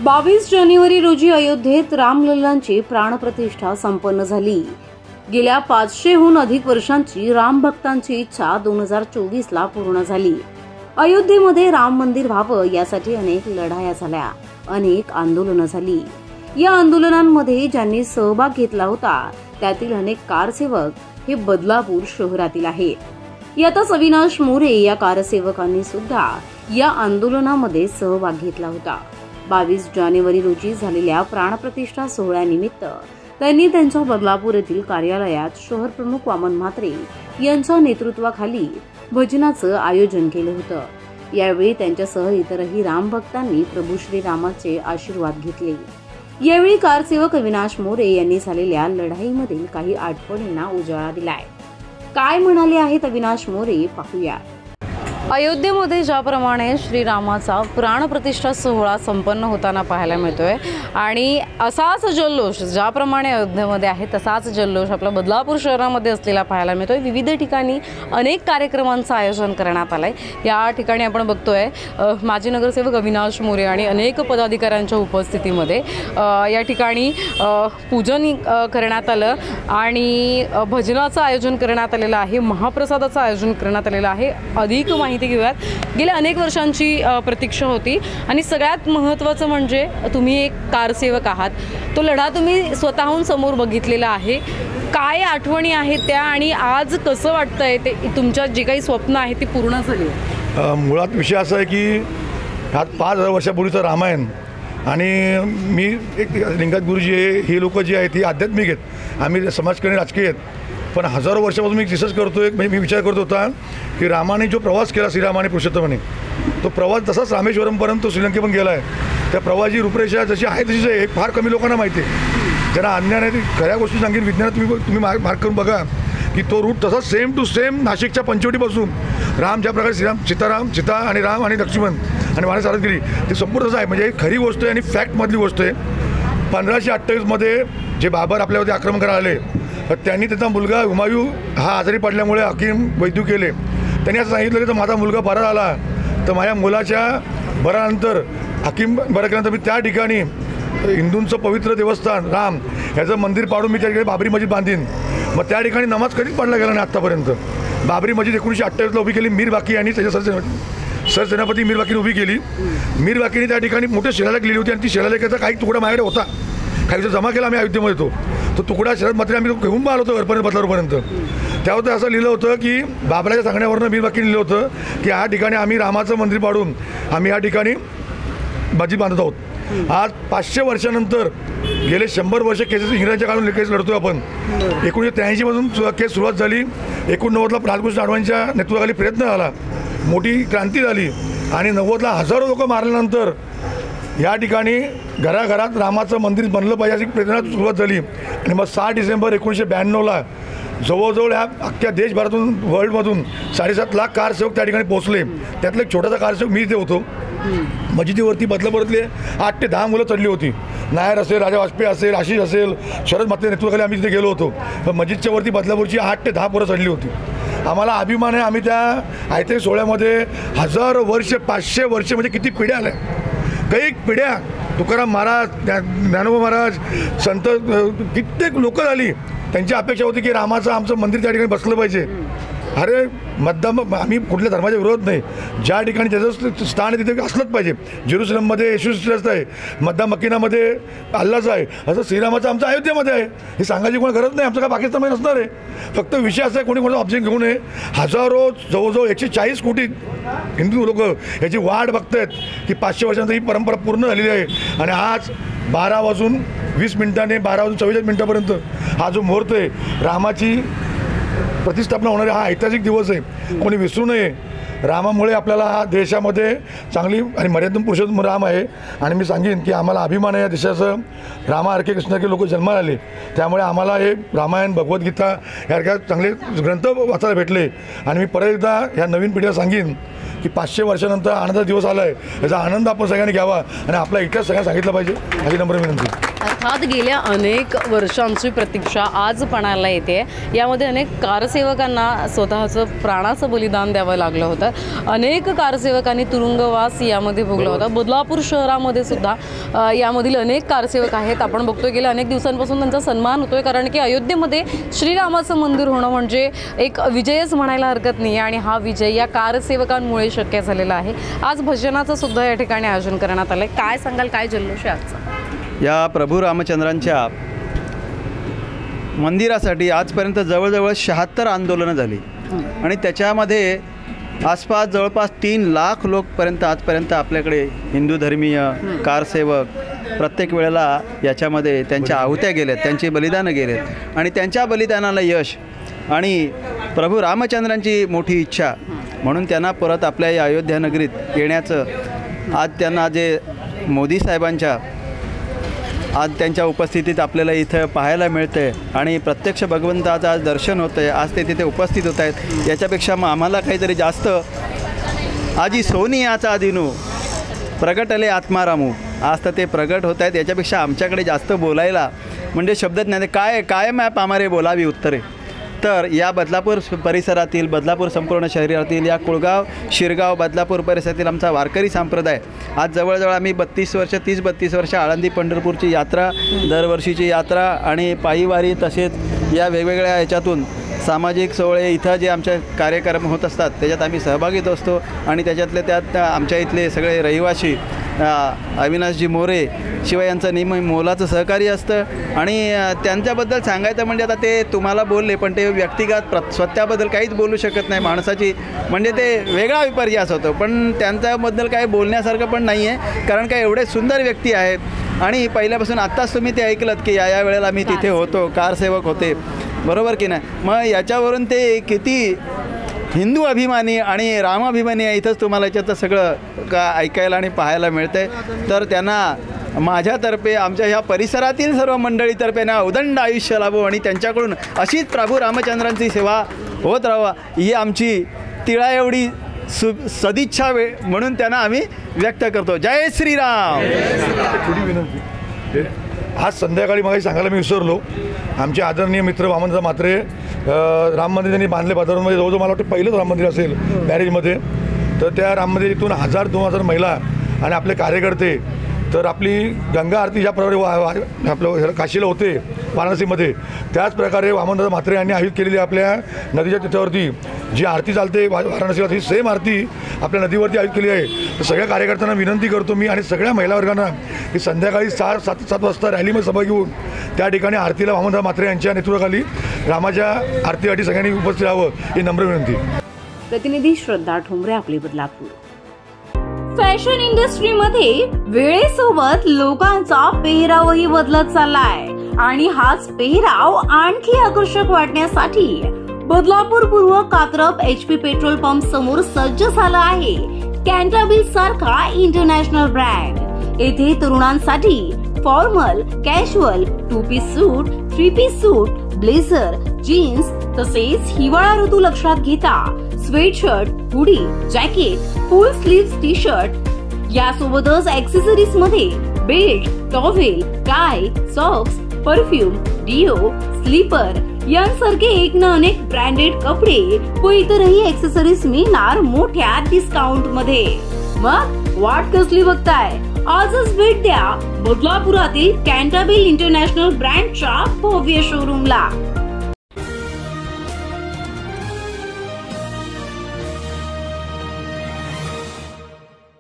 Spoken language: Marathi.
22 जानेवारी रोजी अयोध्येत रामलल्लांची प्राणप्रतिष्ठा संपन्न झाली। गेल्या 500हून अधिक वर्षांची रामभक्तांची इच्छा 2024 ला पूर्ण झाली। अयोध्येमध्ये राम मंदिर व्हावं यासाठी अनेक लढाया झाल्या, अनेक आंदोलनं झाली। या आंदोलनांमध्ये ज्यांनी सहभाग घेतला होता त्यातील अनेक कारसेवक हे बदलापूर शहरातील आहेत। यातच अविनाश मोरे या कारसेवकांनी सुद्धा या आंदोलनामध्ये सहभाग घेतला होता। 22 जानेवारी रोजी झालेल्या प्राणप्रतिष्ठा सोहळ्यानिमित्त त्यांनी त्यांच्या बदलापूर येथील कार्यालयात शहर प्रमुख वामन म्हात्रे यांच्या नेतृत्वाखाली भजनाचं आयोजन केलं होतं। यावेळी त्यांच्यासह इतरही रामभक्तांनी प्रभू श्रीरामाचे आशीर्वाद घेतले। यावेळी कारसेवक अविनाश मोरे यांनी झालेल्या लढाईमधील काही आठवणींना उजाळा दिलाय। काय म्हणाले आहेत अविनाश मोरे पाहूया। अयोध्येमध्ये ज्याप्रमाणे श्रीरामाचा प्राणप्रतिष्ठा सोहळा संपन्न होताना पाहायला मिळतोय आणि असाच जल्लोष ज्याप्रमाणे अयोध्येमध्ये आहे तसाच जल्लोष आपल्या बदलापूर शहरामध्ये असलेला पाहायला मिळतोय। विविध ठिकाणी अनेक कार्यक्रमांचं आयोजन करण्यात आलंय। या ठिकाणी आपण बघतोय माजी नगरसेवक अविनाश मोरे आणि अनेक पदाधिकाऱ्यांच्या उपस्थितीमध्ये या ठिकाणी पूजन करण्यात आलं आणि भजनाचं आयोजन करण्यात आलेलं आहे, महाप्रसादाचं आयोजन करण्यात आलेलं आहे। अधिक माहिती घेऊयात। गेल्या अनेक वर्षांची प्रतीक्षा होती आणि सगळ्यात महत्त्वाचं म्हणजे तुम्ही एक कारसेवक आहात, तो लढा तुम्ही स्वतःहून समोर बघितलेला आहे। काय आठवणी आहेत त्या आणि आज कसं वाटतंय ते तुमच्या जे काही स्वप्न आहेत ती पूर्ण झाली? मुळात विषय असा आहे की आज 5000 वर्षापूर्वीचं रामायण आणि मी एक लिंगायत गुरुजी ही लोक जी आहेत ती आध्यात्मिक आहेत, आम्ही समाजकारणी राजकीय आहेत। पण हजारो वर्षापासून मी रिसर्च करतोय, म्हणजे मी विचार करत होता की रामाने जो प्रवास केला श्रीरामाने पुरुषोत्तमाने, तो प्रवास तसाच रामेश्वरमपर्यंत तो श्रीलंके पण गेला आहे। त्या प्रवासाची रूपरेषा जशी आहे तशीच आहे, फार कमी लोकांना माहिती आहे। ज्यांना अज्ञान आहे ती खऱ्या गोष्टी सांगेन, विज्ञानात तुम्ही मार्क करून बघा की तो रूट तसा सेम टू सेम नाशिकच्या पंचवटीपासून राम ज्या प्रकारे सीता आणि राम आणि लक्ष्मण आणि वाणी चालत गेली ते संपूर्ण तसं आहे। म्हणजे खरी गोष्ट आहे आणि फॅक्टमधली गोष्ट आहे। 1528मध्ये जे बाबर आपल्यावरती आक्रमण करायला आले तर त्यांनी त्याचा मुलगा हुमायूं हा आजारी पडल्यामुळे हकीम वैद्य केले। त्यांनी असं सांगितलं की माझा मुलगा बरा झाला तर माझ्या मुलाच्या बरानंतर हकीम बरं केल्यानंतर मी त्या ठिकाणी हिंदूंचं पवित्र देवस्थान राम ह्याचं मंदिर पाडून मी त्या ठिकाणी बाबरी मस्जिद बांधीन। मग त्या ठिकाणी नमाज कधीच पडला गेला नाही आत्तापर्यंत। बाबरी मस्जिद 1928ला उभी केली मीर बाकी आणि त्याच्या सरसेनापती मीर बाकीने उभी केली। मीर बाकीने त्या ठिकाणी मोठे शिलालेख लिहिली होती आणि ती शिलालेखाचा काही तुकडा माझ्याकडे होता, काही जमा केला आम्ही अयोध्येमध्ये तो तुकडा शरद मात्र आम्ही घेऊन आलो होतो घरपर्यंत बदलापूरपर्यंत। त्यावर असं लिहिलं होतं की बाबराच्या सांगण्यावरनं मीर बाकीने लिहिलं होतं की या ठिकाणी आम्ही रामाचं मंदिर पाडून आम्ही या ठिकाणी मस्जिद बांधत आहोत। आज 500 वर्षानंतर गेले 100 वर्ष केसेस इंग्रजांच्या काळातून केस लढतोय आपण। 1983मधून केस सुरुवात झाली, 89ला लालकृष्ण अडवाणींच्या नेतृत्वाखाली प्रयत्न झाला, मोठी क्रांती झाली आणि 90ला हजारो लोक मारल्यानंतर या ठिकाणी घराघरात रामाचं मंदिर बनलं पाहिजे अशी प्रेरणा सुरुवात झाली। आणि मग 6 डिसेंबर 1992ला जवळजवळ ह्या अख्ख्या देशभरातून वर्ल्डमधून 7.5 लाख कारसेवक त्या ठिकाणी पोहोचले। त्यातलं एक छोटासा कारसेवक मी इथे होतो। मस्जिदीवरती बदलापूरातले 8 ते 10 मुलं चढली होती, नायर असेल, राजा वाजपेयी असेल, आशिष असेल, शरद मात्रे नेतृत्वाखाली आम्ही तिथे गेलो होतो। पण मस्जिदच्या वरती बदलापूरची 8 ते 10 पोरं चढली होती। आम्हाला अभिमान आहे, आम्ही त्या ऐतिहासिक सोहळ्यामध्ये 1000 वर्ष 500 वर्ष म्हणजे किती पिढ्या आल्या, काही पिढ्या तुकाराम महाराज, ज्ञानोबा महाराज, संत कित्येक लोक झाली। त्यांची अपेक्षा होती की रामाचं आमचं मंदिर त्या ठिकाणी बसलं पाहिजे। अरे आम्ही कुठल्या धर्माच्या विरोध नाही, ज्या ठिकाणी त्याचं स्थान आहे तिथे असलंच पाहिजे। जेरुसलममध्ये येशूचं आहे, मक्का मकिनामध्ये अल्लाचं आहे, असं श्रीरामाचं आमचं अयोध्येमध्ये आहे। हे सांगायची कोणी गरज नाही, आमचं काय पाकिस्तानमध्ये नसणार आहे। फक्त विषय असा आहे कोणी कोणाचं ऑब्जेक्ट घेऊ नये। हजारो जवळजवळ 140 कोटी हिंदू लोक याची वाट बघत आहेत की 500 वर्षानंतर ही परंपरा पूर्ण झालेली आहे। आणि आज 12:20 12 वाजून 44 मिनिटापर्यंत हा जो मुहूर्त आहे रामाची प्रतिष्ठापना होणारे हा ऐतिहासिक दिवस आहे, कोणी विसरू नये। रामामुळे आपल्याला हा देशामध्ये चांगली आणि मर्यादित पुरुषोत्तम राम आहे आणि मी सांगेन की आम्हाला अभिमान आहे या देशाचं। रामासारखे कृष्णासारखे लोक जन्माला आले, त्यामुळे आम्हाला हे रामायण भगवद्गीता यासारख्या चांगले ग्रंथ वाचायला भेटले। आणि मी परत एकदा ह्या नवीन पिढीला सांगेन की 500 वर्षानंतर आनंदाचा दिवस आला आहे, याचा आनंद आपण सगळ्यांनी घ्यावा आणि आपला इतिहास सगळ्यांना सांगितला पाहिजे अशी नम्र विनंती। अर्थात गेल्या अनेक वर्षांची प्रतीक्षा आज पणाला येते. यामध्ये अनेक कारसेवकांना स्वतःचं प्राणाचं बलिदान द्यावं लागलं होतं. अनेक कारसेवकांनी तुरुंगवास यामध्ये भोगला होता. बदलापूर शहरामध्ये सुद्धा यामधील अनेक कारसेवक आहेत. आपण बघतोय गेल्या अनेक दिवसांपासून त्यांचा सन्मान होतोय, कारण की अयोध्येमध्ये श्रीरामाचं मंदिर होणं म्हणजे एक विजयच म्हणायला हरकत नाही. आणि हा विजय या कारसेवकांमुळे शक्य झालेला आहे. आज भजनाचं सुद्धा या ठिकाणी आयोजन करण्यात आलंय. काय सांगाल, काय जल्लोष आहे आजचा? या प्रभू रामचंद्रांच्या मंदिरासाठी आजपर्यंत जवळजवळ 76 आंदोलनं झाली आणि त्याच्यामध्ये आसपास जवळपास 3 लाख लोकपर्यंत आजपर्यंत आपल्याकडे हिंदू धर्मीय कारसेवक प्रत्येक वेळेला याच्यामध्ये त्यांच्या आहुत्या गेल्यात, त्यांची बलिदानं गेलेत आणि त्यांच्या बलिदानाला यश आणि प्रभू रामचंद्रांची मोठी इच्छा म्हणून त्यांना परत आपल्या या अयोध्या नगरीत येण्याचं आज त्यांना जे मोदी साहेबांच्या आज त्यांच्या उपस्थितीत आपल्याला इथं पाहायला मिळतं आहे आणि प्रत्यक्ष भगवंताचं आज दर्शन होतं आहे. आज ते तिथे उपस्थित होत आहेत. याच्यापेक्षा मग आम्हाला काहीतरी जास्त आजी सोनी याचा दिनू प्रगटले आत्मारामू आज तर ते प्रगट होत आहेत. याच्यापेक्षा आमच्याकडे जास्त बोलायला म्हणजे शब्दच नाही. काय मॅप आम्हारे बोलावी उत्तरे. तर या बदलापूर परिसरातील बदलापूर संपूर्ण शहरातील या कुळगाव शिरगाव बदलापूर परिसरातील आमचा वारकरी संप्रदाय आज जवळजवळ आम्ही 30-32 वर्ष आळंदी पंढरपूरची यात्रा, दरवर्षीची यात्रा आणि पायीवारी तसेच या वेगवेगळ्या ह्याच्यातून सामाजिक सोहळे इथं जे आमचे कार्यक्रम होत असतात त्याच्यात आम्ही सहभागी होत असतो आणि त्याच्यातले त्यात आमच्या इथले सगळे रहिवासी अविनाशजी मोरे शिवाय यांचं नेहमी मोलाचं सहकार्य असतं आणि त्यांच्याबद्दल सांगायचं म्हणजे आता ते तुम्हाला बोलले पण ते व्यक्तिगत स्वतःबद्दल काहीच बोलू शकत नाही. माणसाची म्हणजे ते वेगळा विपर्यास होतो पण त्यांच्याबद्दल काही बोलण्यासारखं पण नाही आहे, कारण काय एवढे सुंदर व्यक्ती आहेत आणि पहिल्यापासून आत्ताच तुम्ही ते ऐकलंत की या वेळेला मी तिथे होतो, कारसेवक होते, बरोबर की नाही. मग याच्यावरून ते किती हिंदू अभिमानी आणि रामाभिमानी आहे इथंच तुम्हाला याच्यात सगळं का ऐकायला आणि पाहायला मिळतं आहे. तर त्यांना माझ्यातर्फे आमच्या ह्या परिसरातील सर्व मंडळीतर्फे ना उदंड आयुष्य लाभो आणि त्यांच्याकडून अशीच प्रभू रामचंद्रांची सेवा होत राहावा ही आमची तिळा एवढी सदिच्छा म्हणून त्यांना आम्ही व्यक्त करतो. जय श्रीराम. थोडी विनंती, आज संध्याकाळी मला सांगायला मी विसरलो, आमचे आदरणीय मित्र वामनदादा म्हात्रे राम मंदिर त्यांनी बांधले बाजारामध्ये. जवळजवळ मला वाटतं पहिलंच राम मंदिर असेल बॅरेजमध्ये. तर त्या राम मंदिरातून 1000-2000 महिला आणि आपले कार्यकर्ते तर आपली गंगा आरती ज्या प्रकारे आपलं काशीला होते वाराणसीमध्ये त्याच प्रकारे वामनदादा म्हात्रे यांनी आयोजित केलेली आपल्या नदीच्या तिथावरती जी आरती चालते वाराणसीला ती सेम आरती आपल्या नदीवरती आयोजित केली आहे. तर सगळ्या कार्यकर्त्यांना विनंती करतो मी आणि सगळ्या महिला वर्गांना की संध्याकाळी 7 वाजता रॅलीमध्ये सहभागी होऊन त्या ठिकाणी आरतीला वामनदादा म्हात्रे यांच्या नेतृत्वाखाली रामाच्या आरतीसाठी सगळ्यांनी उपस्थित राहावं ही नम्र विनंती. प्रतिनिधी श्रद्धा ठोंबरे, आपले बदलापूर. फॅशन इंडस्ट्रीमध्ये वेळेसोबत लोकांचा पेहरावही बदलत चाललाय आणि हाच पेहराव आणखी आकर्षक वाटण्यासाठी बदलापूर पूर्व कात्रप HP पेट्रोल पंप समोर सज्ज झाला आहे कॅन्टाबिल सारखा इंटरनॅशनल ब्रँड. येथे तरुणांसाठी formal, casual, 2 piece suit, 3 piece suit, blazer, jeans तसेच हिवाळा ऋतू लक्षात घेता sweatshirt, hoodie, jacket, full sleeve T shirt यासोबतच ऍक्सेसरीज मध्ये belt, towel, tie, socks, perfume, deo, slipper यांसारखे एक ना अनेक ब्रँडेड कपडे व इतरही ऍक्सेसरीज मिळणार मोठ्या डिस्काउंट मध्ये. मग वाट कसली बघताय? आजच भेट द्या बदलापुरातील कॅन्टाबिल इंटरनॅशनल ब्रँडच्या भव्य शोरूमला.